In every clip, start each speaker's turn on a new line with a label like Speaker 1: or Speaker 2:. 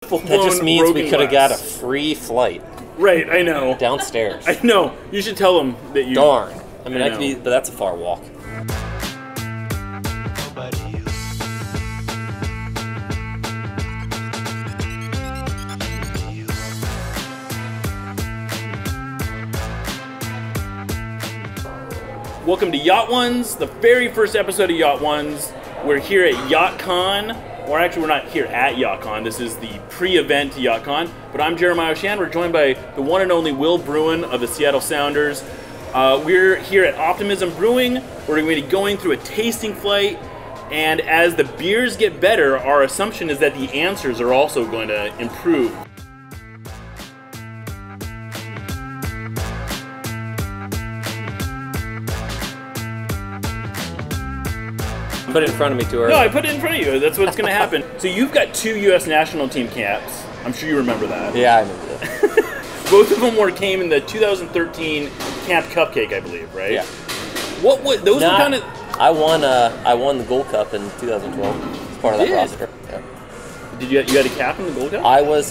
Speaker 1: That just means we could have got a free flight.
Speaker 2: Right, I know.
Speaker 1: Downstairs.
Speaker 2: I know. You should tell them that you...
Speaker 1: Darn. I mean, I could be, but that's a far walk.
Speaker 2: Welcome to Yacht Ones, the very first episode of Yacht Ones. We're here at Yacht Con. Or actually, we're not here at Yacht Con. This is the pre-event to Yacht Con. But I'm Jeremiah Shan. We're joined by the one and only Will Bruin of the Seattle Sounders. We're here at Optimism Brewing. We're going to be going through a tasting flight. And as the beers get better, our assumption is that the answers are also going to improve.
Speaker 1: Put it in front of me too early.
Speaker 2: No, I put it in front of you. That's what's going to happen. So you've got 2 U.S. national team caps. I'm sure you remember that.
Speaker 1: Yeah, I remember that.
Speaker 2: Both of them came in the 2013 Camp Cupcake, I believe, right?
Speaker 1: Yeah.
Speaker 2: Those were kind of...
Speaker 1: I won the Gold Cup in 2012 as part of that roster. Yeah.
Speaker 2: Did you had a cap in the Gold Cup?
Speaker 1: I was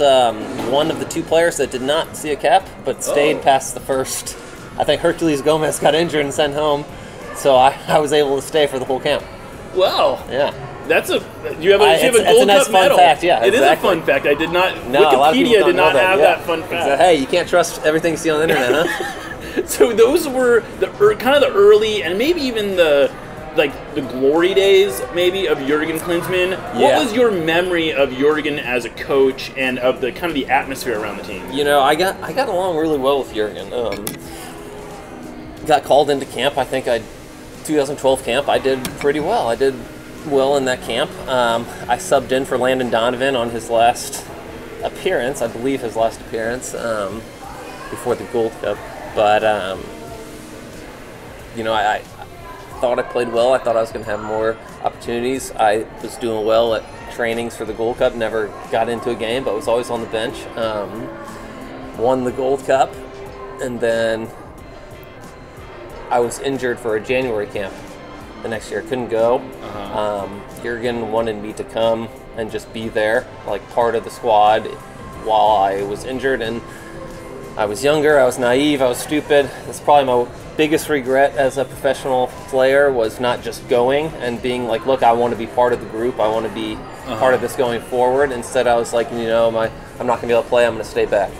Speaker 1: one of the 2 players that did not see a cap, but stayed past the first. I think Hercules Gomez got injured and sent home, so I was able to stay for the whole camp.
Speaker 2: Wow.
Speaker 1: Yeah.
Speaker 2: That's a you have a Gold
Speaker 1: nice
Speaker 2: Cup medal.
Speaker 1: Fun fact, yeah.
Speaker 2: It
Speaker 1: exactly.
Speaker 2: is a fun fact. I did not.
Speaker 1: No,
Speaker 2: Wikipedia did not have that fun fact.
Speaker 1: So, hey, you can't trust everything you see on the internet, huh?
Speaker 2: So those were kind of the early and maybe even the glory days maybe of Jurgen Klinsmann.
Speaker 1: Yeah.
Speaker 2: What was your memory of Jurgen as a coach and of the kind of the atmosphere around the team?
Speaker 1: You know, I got along really well with Jurgen. Got called into camp. I think 2012 camp, I did pretty well. I did well in that camp. I subbed in for Landon Donovan on his last appearance, I believe his last appearance, before the Gold Cup. But, you know, I thought I played well. I thought I was going to have more opportunities. I was doing well at trainings for the Gold Cup, never got into a game, but was always on the bench. Won the Gold Cup, and then I was injured for a January camp the next year. Couldn't go. Jurgen wanted me to come and just be there, like part of the squad, while I was injured. And I was younger, I was naive, I was stupid. That's probably my biggest regret as a professional player, was not just going and being like, look, I want to be part of the group. I want to be part of this going forward. Instead, I was like, you know, I'm not going to be able to play. I'm going to stay back.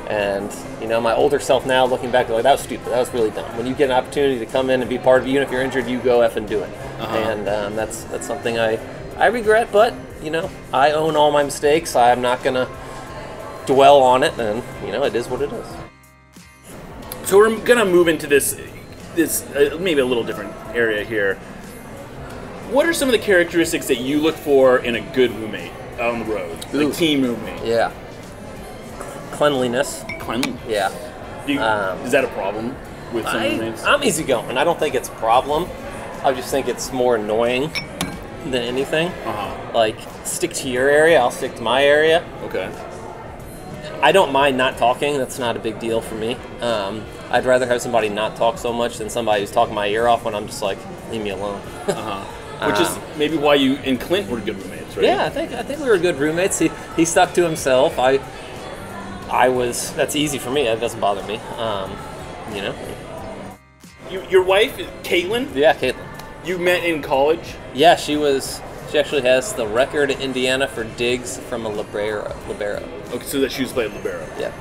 Speaker 1: And, you know, my older self now, looking back, like, that was stupid. That was really dumb. When you get an opportunity to come in and be part of it, even if you're injured, you go F and do it. And that's something I regret, but, you know, I own all my mistakes. I'm not going to dwell on it, and, you know, it is what it is.
Speaker 2: So we're going to move into this maybe a little different area here. What are some of the characteristics that you look for in a good roommate out on the road?
Speaker 1: Ooh.
Speaker 2: Like team roommate?
Speaker 1: Yeah. Cleanliness.
Speaker 2: Cleanliness?
Speaker 1: Yeah.
Speaker 2: Is that a problem with some roommates?
Speaker 1: I'm easygoing. I don't think it's a problem. I just think it's more annoying than anything. Like, stick to your area, I'll stick to my area.
Speaker 2: Okay.
Speaker 1: I don't mind not talking. That's not a big deal for me. I'd rather have somebody not talk so much than somebody who's talking my ear off when I'm just like, leave me alone.
Speaker 2: Which is maybe why you and Clint were good roommates, right?
Speaker 1: Yeah, I think we were good roommates. He stuck to himself. That's easy for me. That doesn't bother me. You know.
Speaker 2: Your wife, Caitlin?
Speaker 1: Yeah, Caitlin.
Speaker 2: You met in college?
Speaker 1: Yeah, she actually has the record in Indiana for digs from a libero.
Speaker 2: Okay, so that she was playing libero.
Speaker 1: Yeah.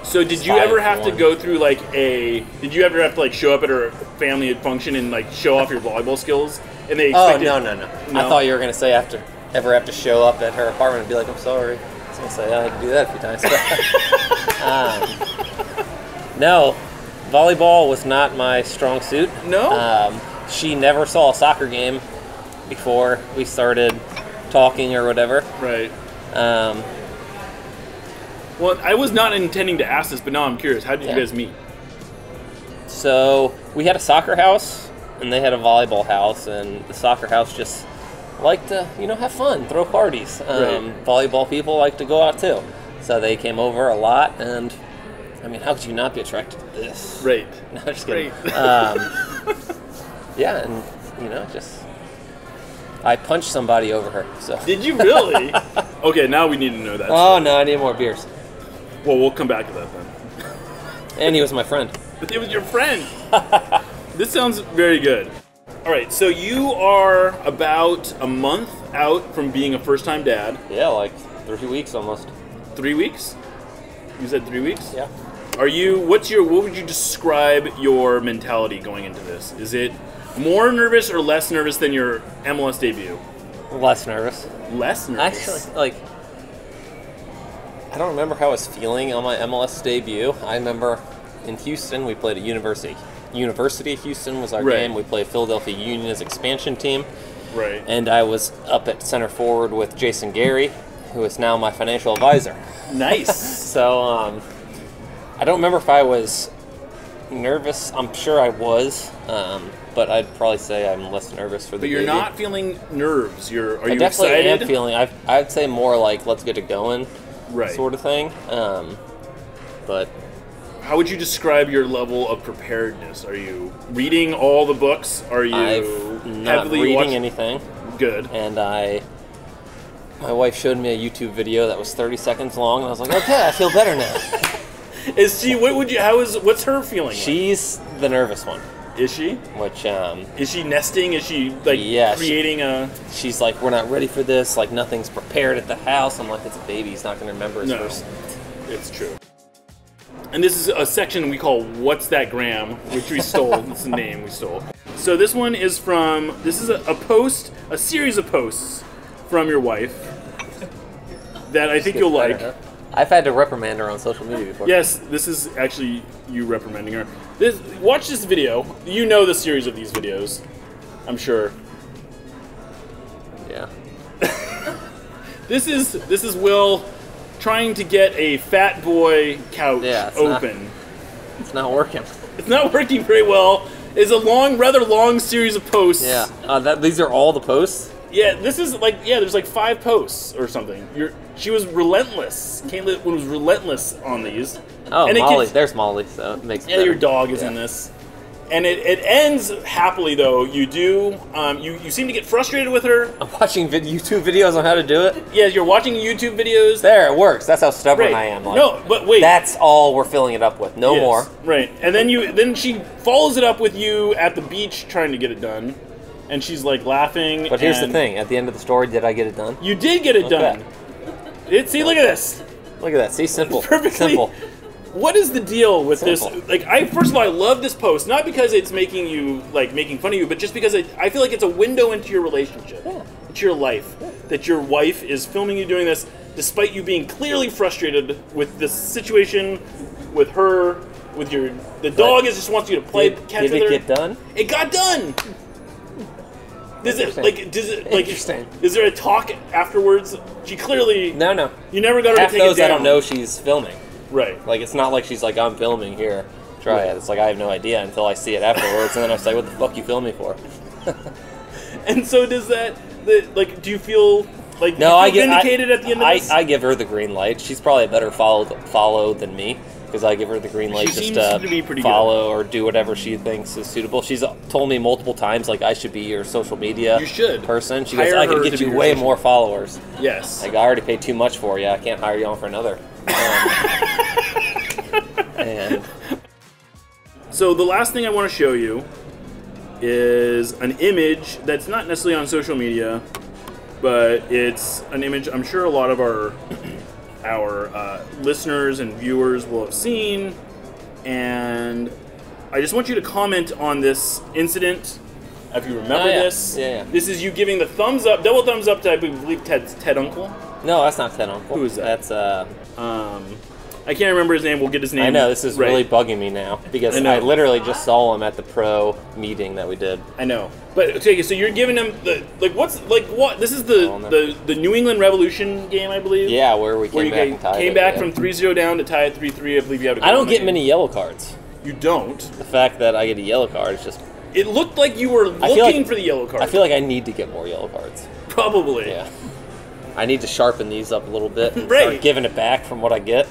Speaker 2: So did you ever have to go through did you ever have to show up at her family function and show off your volleyball skills? And they expected...
Speaker 1: Oh, no. I thought you were going to say ever have to show up at her apartment and be like, I'm sorry. I was going to say, I had to do that a few times. No, volleyball was not my strong suit.
Speaker 2: No?
Speaker 1: She never saw a soccer game before we started talking or whatever.
Speaker 2: Right. Well, I was not intending to ask this, but now I'm curious. How did you guys meet?
Speaker 1: So we had a soccer house, and they had a volleyball house, and the soccer house just liked to, have fun, throw parties. Volleyball people like to go out too. So they came over a lot, and I mean, how could you not be attracted to this?
Speaker 2: Right.
Speaker 1: No, just kidding.
Speaker 2: Right.
Speaker 1: Yeah, and just I punched somebody over her. So
Speaker 2: did you really? Okay, now we need to know that.
Speaker 1: Oh, no, I need more beers.
Speaker 2: Well, we'll come back to that then.
Speaker 1: And he was my friend.
Speaker 2: It was your friend. This sounds very good. All right, so you are about a month out from being a first-time dad.
Speaker 1: Yeah, like 3 weeks almost.
Speaker 2: 3 weeks? You said 3 weeks?
Speaker 1: Yeah.
Speaker 2: What would you describe your mentality going into this? Is it more nervous or less nervous than your MLS debut?
Speaker 1: Less nervous.
Speaker 2: Less nervous?
Speaker 1: Actually, I don't remember how I was feeling on my MLS debut. I remember in Houston, we played at University. University of Houston was our game. We played Philadelphia Union's expansion team.
Speaker 2: Right.
Speaker 1: And I was up at center forward with Jason Gary, who is now my financial advisor.
Speaker 2: Nice.
Speaker 1: So, I don't remember if I was nervous. I'm sure I was, but I'd probably say I'm less nervous for the
Speaker 2: But you're
Speaker 1: debut.
Speaker 2: not feeling nerves. Are you
Speaker 1: I definitely
Speaker 2: excited?
Speaker 1: am feeling. I'd say more like let's get it going,
Speaker 2: Right.
Speaker 1: sort of thing. But
Speaker 2: how would you describe your level of preparedness? Are you reading all the books? Are you
Speaker 1: I'm not
Speaker 2: heavily
Speaker 1: reading
Speaker 2: watching
Speaker 1: anything.
Speaker 2: Good.
Speaker 1: And my wife showed me a YouTube video that was 30 seconds long, and I was like, okay, I feel better now.
Speaker 2: Is she? What's her feeling?
Speaker 1: She's the nervous one.
Speaker 2: Is she?
Speaker 1: Which
Speaker 2: Is she nesting? Is she creating a?
Speaker 1: She's like, we're not ready for this. Like nothing's prepared at the house. I'm like, it's a baby. He's not going to remember his first.
Speaker 2: It's true. And this is a section we call "What's That Gram," which we stole. That's the name we stole. So this one is from. This is a series of posts from your wife that I think you'll like.
Speaker 1: I've had to reprimand her on social media before.
Speaker 2: Yes, this is actually you reprimanding her. Watch this video. You know the series of these videos, I'm sure.
Speaker 1: Yeah.
Speaker 2: This is Will trying to get a fat boy couch open.
Speaker 1: It's not working.
Speaker 2: It's not working very well. It's a rather long series of posts.
Speaker 1: Yeah. These are all the posts?
Speaker 2: Yeah, there's like 5 posts or something. She was relentless. Caitlin was relentless on these.
Speaker 1: Oh, and Molly. There's Molly, so it makes it better.
Speaker 2: Your dog is in this. And it ends happily, though. You do. You seem to get frustrated with her.
Speaker 1: I'm watching YouTube videos on how to do it.
Speaker 2: Yeah, you're watching YouTube videos.
Speaker 1: There, it works. That's how stubborn I am.
Speaker 2: No, but wait.
Speaker 1: That's all we're filling it up with. No more.
Speaker 2: Right. And then she follows it up with you at the beach trying to get it done. And she's like laughing.
Speaker 1: But here's the thing. At the end of the story, did I get it done?
Speaker 2: You did get it done. See, look at this.
Speaker 1: Look at that. See, simple.
Speaker 2: Perfectly
Speaker 1: simple.
Speaker 2: What is the deal with this? Like, first of all, I love this post, not because it's making fun of you, but just because I feel like it's a window into your relationship, into your life, that your wife is filming you doing this, despite you being clearly frustrated with this situation, with her, with the dog just wants you to play catch with her.
Speaker 1: Did it get done?
Speaker 2: It got done.
Speaker 1: Interesting.
Speaker 2: Is there a talk afterwards? She clearly
Speaker 1: no.
Speaker 2: You never got her
Speaker 1: Half
Speaker 2: to take
Speaker 1: those
Speaker 2: it down.
Speaker 1: I don't know she's filming.
Speaker 2: Right.
Speaker 1: Like it's not like she's like I'm filming here. Try it. It's like I have no idea until I see it afterwards, and then I was like, "What the fuck you filming for?"
Speaker 2: And so does that? Do you feel like
Speaker 1: I get
Speaker 2: vindicated at the end of this?
Speaker 1: I give her the green light. She's probably a better follow than me. Because I give her the green light just to follow or do whatever she thinks is suitable. She's told me multiple times, like, I should be your social media person. She goes, I can get you way more followers.
Speaker 2: Yes.
Speaker 1: Like, I already paid too much for you. I can't hire you on for another. And
Speaker 2: so the last thing I want to show you is an image that's not necessarily on social media, but it's an image I'm sure a lot of our listeners and viewers will have seen, and I just want you to comment on this incident. If you remember this, this is you giving the thumbs up, double thumbs up to I believe Ted Uncle.
Speaker 1: No, that's not Ted Uncle.
Speaker 2: Who is that?
Speaker 1: That's
Speaker 2: I can't remember his name. We'll get his name.
Speaker 1: I know this is really bugging me now because I literally just saw him at the pro meeting that we did.
Speaker 2: I know, but okay, so you're giving him what? This is the New England Revolution game, I believe.
Speaker 1: Yeah, where we came back
Speaker 2: from 3-0 down to tie at 3-3. I believe you have.
Speaker 1: I don't get many yellow cards.
Speaker 2: You don't.
Speaker 1: The fact that I get a yellow card is just.
Speaker 2: It looked like you were looking for the yellow card.
Speaker 1: I feel like I need to get more yellow cards.
Speaker 2: Probably.
Speaker 1: Yeah. I need to sharpen these up a little bit and start giving it back from what I get.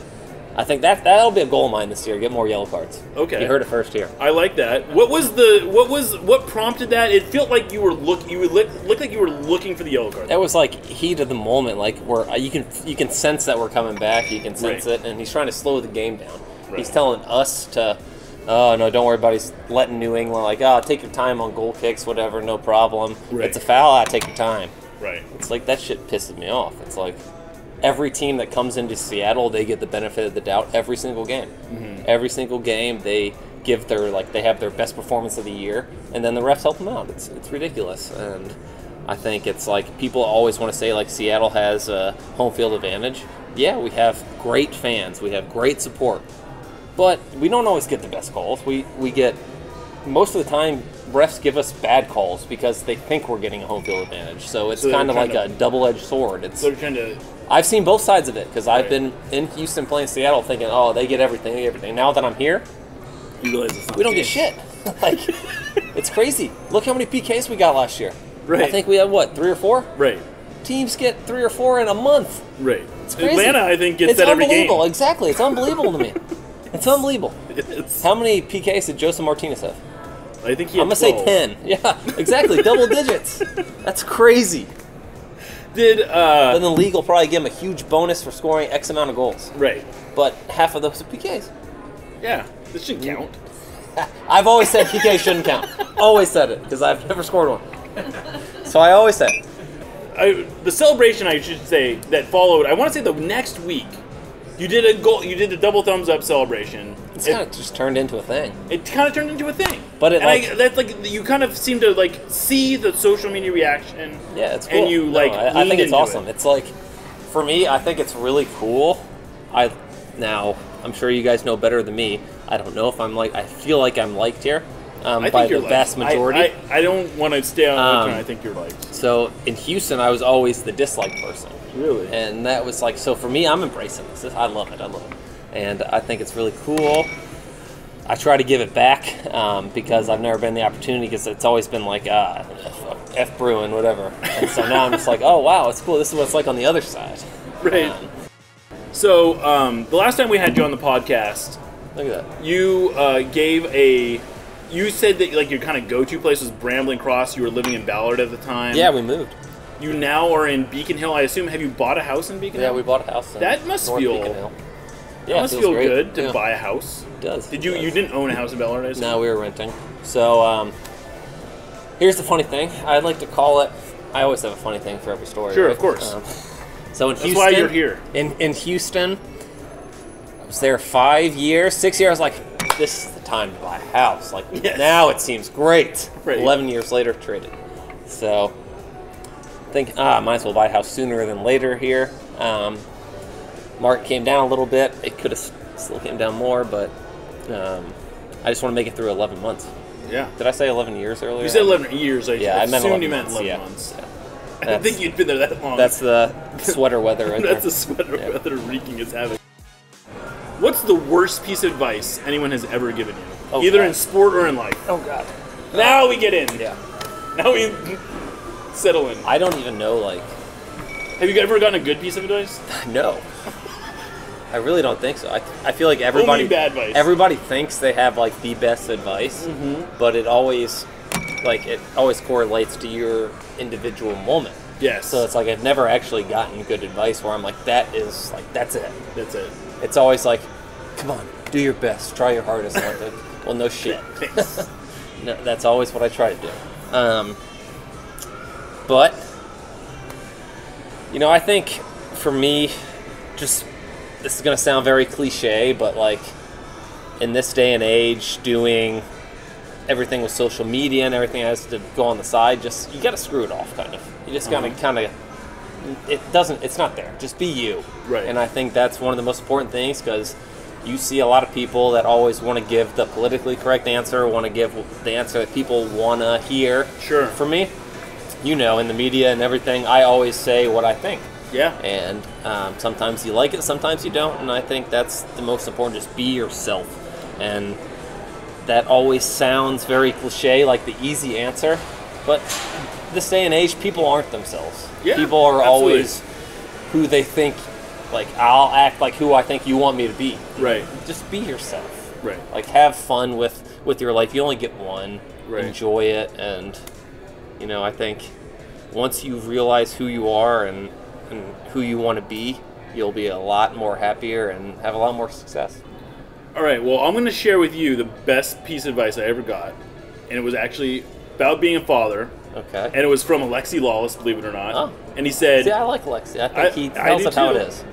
Speaker 1: I think that'll be a goal of mine this year. Get more yellow cards.
Speaker 2: Okay.
Speaker 1: You heard it first here.
Speaker 2: I like that. What prompted that? It felt like you looked like you were looking for the yellow card.
Speaker 1: That was like heat of the moment. Like you can sense that we're coming back. You can sense it, and he's trying to slow the game down. Right. He's telling us to, oh no, don't worry about it. He's letting New England like, oh, take your time on goal kicks, whatever, no problem. Right. It's a foul. Take your time.
Speaker 2: Right.
Speaker 1: It's like that shit pisses me off. It's like every team that comes into Seattle, they get the benefit of the doubt every single game. Mm-hmm. Every single game, they give they have their best performance of the year, and then the refs help them out. It's ridiculous, and I think it's like people always want to say like Seattle has a home field advantage. Yeah, we have great fans, we have great support, but we don't always get the best calls. We get most of the time. Refs give us bad calls because they think we're getting a home field advantage. So it's kind of like a double-edged sword. I've seen both sides of it because I've been in Houston playing Seattle thinking, oh, they get everything. Now that I'm here,
Speaker 2: you realize
Speaker 1: we don't get shit. Like, it's crazy. Look how many PKs we got last year.
Speaker 2: Right.
Speaker 1: I think we had, 3 or 4?
Speaker 2: Right.
Speaker 1: Teams get 3 or 4 in a month.
Speaker 2: Right.
Speaker 1: It's crazy.
Speaker 2: Atlanta, I think, gets that every game.
Speaker 1: It's unbelievable. Exactly. It's unbelievable to me. It's unbelievable. How many PKs did Joseph Martinez have?
Speaker 2: I think he had
Speaker 1: I'm going to say 10. Yeah, exactly. Double digits. That's crazy. Then the league will probably give him a huge bonus for scoring X amount of goals.
Speaker 2: Right.
Speaker 1: But half of those are PKs.
Speaker 2: Yeah. This shouldn't count.
Speaker 1: I've always said PK shouldn't count. Always said it, because I've never scored one. So I always said
Speaker 2: the celebration, I should say, that followed, I want to say the next week, you did a goal. You did the double thumbs up celebration.
Speaker 1: It's kind of just turned into a thing.
Speaker 2: It kind of turned into a thing.
Speaker 1: But
Speaker 2: that's like you kind of seem to like see the social media reaction.
Speaker 1: Yeah, it's cool.
Speaker 2: And you
Speaker 1: I think it's awesome. It's like, for me, I think it's really cool. I'm sure you guys know better than me. I don't know if I feel like I'm liked here by the vast majority.
Speaker 2: I don't want to stay on I think you're liked.
Speaker 1: So in Houston, I was always the disliked person.
Speaker 2: Really?
Speaker 1: And that was like, so for me, I'm embracing this. I love it. And I think it's really cool. I try to give it back because I've never been the opportunity, because it's always been like, F Bruin, whatever. And so now I'm just like, oh, wow, it's cool. This is what it's like on the other side.
Speaker 2: Right. So the last time we had you on the podcast,
Speaker 1: look at that.
Speaker 2: You said that like your kind of go-to place was Brambling Cross. You were living in Ballard at the time.
Speaker 1: Yeah, we moved.
Speaker 2: You now are in Beacon Hill, I assume. Have you bought a house in Beacon Hill?
Speaker 1: Yeah, we bought a house in
Speaker 2: That must
Speaker 1: North
Speaker 2: feel...
Speaker 1: Beacon Hill.
Speaker 2: Yeah, that must feel good to buy a house.
Speaker 1: It does.
Speaker 2: You didn't own a house in Ballard, I assume?
Speaker 1: No, we were renting. So, here's the funny thing. I'd like to call it... I always have a funny thing for every story.
Speaker 2: Sure,
Speaker 1: right?
Speaker 2: of course.
Speaker 1: So in Houston...
Speaker 2: That's why you're here.
Speaker 1: In Houston, I was there 5 years, 6 years, like, this is the time to buy a house. Like, now it seems great. Right. 11 years later, traded. So... think might as well buy a house sooner than later here. Market came down a little bit. It could have still came down more, but I just want to make it through 11 months.
Speaker 2: Yeah.
Speaker 1: Did I say 11 years earlier?
Speaker 2: You said 11 years.
Speaker 1: I meant 11
Speaker 2: meant
Speaker 1: months.
Speaker 2: 11 months. Yeah. I didn't think you'd been there that long.
Speaker 1: That's the sweater weather right
Speaker 2: That's the sweater weather wreaking its havoc. What's the worst piece of advice anyone has ever given you? Either in sport or in life?
Speaker 1: Oh, God.
Speaker 2: Now we get in.
Speaker 1: Yeah.
Speaker 2: Now we... settle in.
Speaker 1: I don't even know, like...
Speaker 2: Have you ever gotten a good piece of advice?
Speaker 1: No. I really don't think so. I feel like everybody...
Speaker 2: Only bad advice.
Speaker 1: Everybody thinks they have, like, the best advice, but it always correlates to your individual moment.
Speaker 2: Yes.
Speaker 1: So it's like I've never actually gotten good advice where I'm like, that's it.
Speaker 2: That's it.
Speaker 1: It's always like, come on, do your best, try your hardest. Like, well, no shit.
Speaker 2: Thanks.
Speaker 1: No, that's always what I try to do. But, I think for me, just, this is going to sound very cliche, but like, in this day and age, doing everything with social media and everything has to go on the side, just, you got to screw it off, kind of. You just got to it's not there. Just be you.
Speaker 2: Right.
Speaker 1: And I think that's one of the most important things, because you see a lot of people that always want to give the politically correct answer, want to give the answer that people want to hear.
Speaker 2: Sure.
Speaker 1: For me, in the media and everything, I always say what I think.
Speaker 2: Yeah.
Speaker 1: And sometimes you like it, sometimes you don't, and I think that's the most important, just be yourself. And that always sounds very cliche, like the easy answer, but this day and age, people aren't themselves.
Speaker 2: Yeah,
Speaker 1: people are
Speaker 2: absolutely.
Speaker 1: always who they think Like, I'll act like who I think you want me to be.
Speaker 2: Right.
Speaker 1: Just be yourself.
Speaker 2: Right.
Speaker 1: Like, have fun with your life. You only get one.
Speaker 2: Right.
Speaker 1: Enjoy it, and I think once you realize who you are and who you want to be, you'll be a lot more happier and have a lot more success.
Speaker 2: All right, well, I'm going to share with you the best piece of advice I ever got, and it was actually about being a father.
Speaker 1: Okay.
Speaker 2: And it was from Alexi Lawless, believe it or not.
Speaker 1: Oh.
Speaker 2: And he said...
Speaker 1: See, I like Alexi. I think he tells us how it is.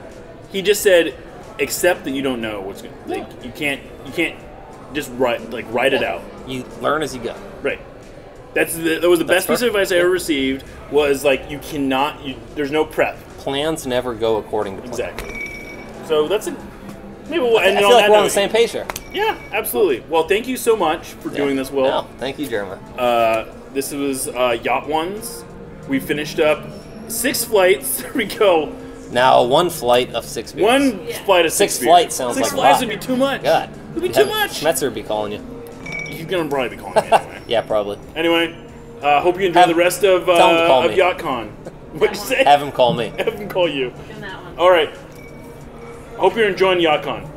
Speaker 2: He just said, accept that you don't know what's going to...
Speaker 1: Yeah.
Speaker 2: Like, you can't just write it out.
Speaker 1: You learn as you go.
Speaker 2: Right. That was the best piece of advice I ever received, was like, you cannot... there's no prep.
Speaker 1: Plans never go according to plan.
Speaker 2: Exactly. So that's a... Maybe we'll end
Speaker 1: I
Speaker 2: it
Speaker 1: feel
Speaker 2: on
Speaker 1: like
Speaker 2: that
Speaker 1: we're on
Speaker 2: note.
Speaker 1: the same page here.
Speaker 2: Yeah, absolutely. Well, thank you so much for doing this, Will.
Speaker 1: No, thank you, Jeremiah.
Speaker 2: This was Yacht Ones. We finished up 6 flights. There we go.
Speaker 1: Now, one flight of 6 beers.
Speaker 2: One flight of 6
Speaker 1: Six
Speaker 2: beers.
Speaker 1: flights sounds like
Speaker 2: 6 flights
Speaker 1: a lot.
Speaker 2: would be too much.
Speaker 1: God.
Speaker 2: It would be too much.
Speaker 1: Schmetzer would be calling you.
Speaker 2: He's going to probably be calling me anyway.
Speaker 1: Yeah, probably.
Speaker 2: Anyway, hope you enjoy the rest of
Speaker 1: tell him to call me.
Speaker 2: YachtCon. What'd you say?
Speaker 1: Have him call me.
Speaker 2: Have him call you.
Speaker 3: In that one.
Speaker 2: All right. Hope you're enjoying YachtCon.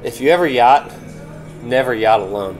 Speaker 1: If you ever yacht, never yacht alone.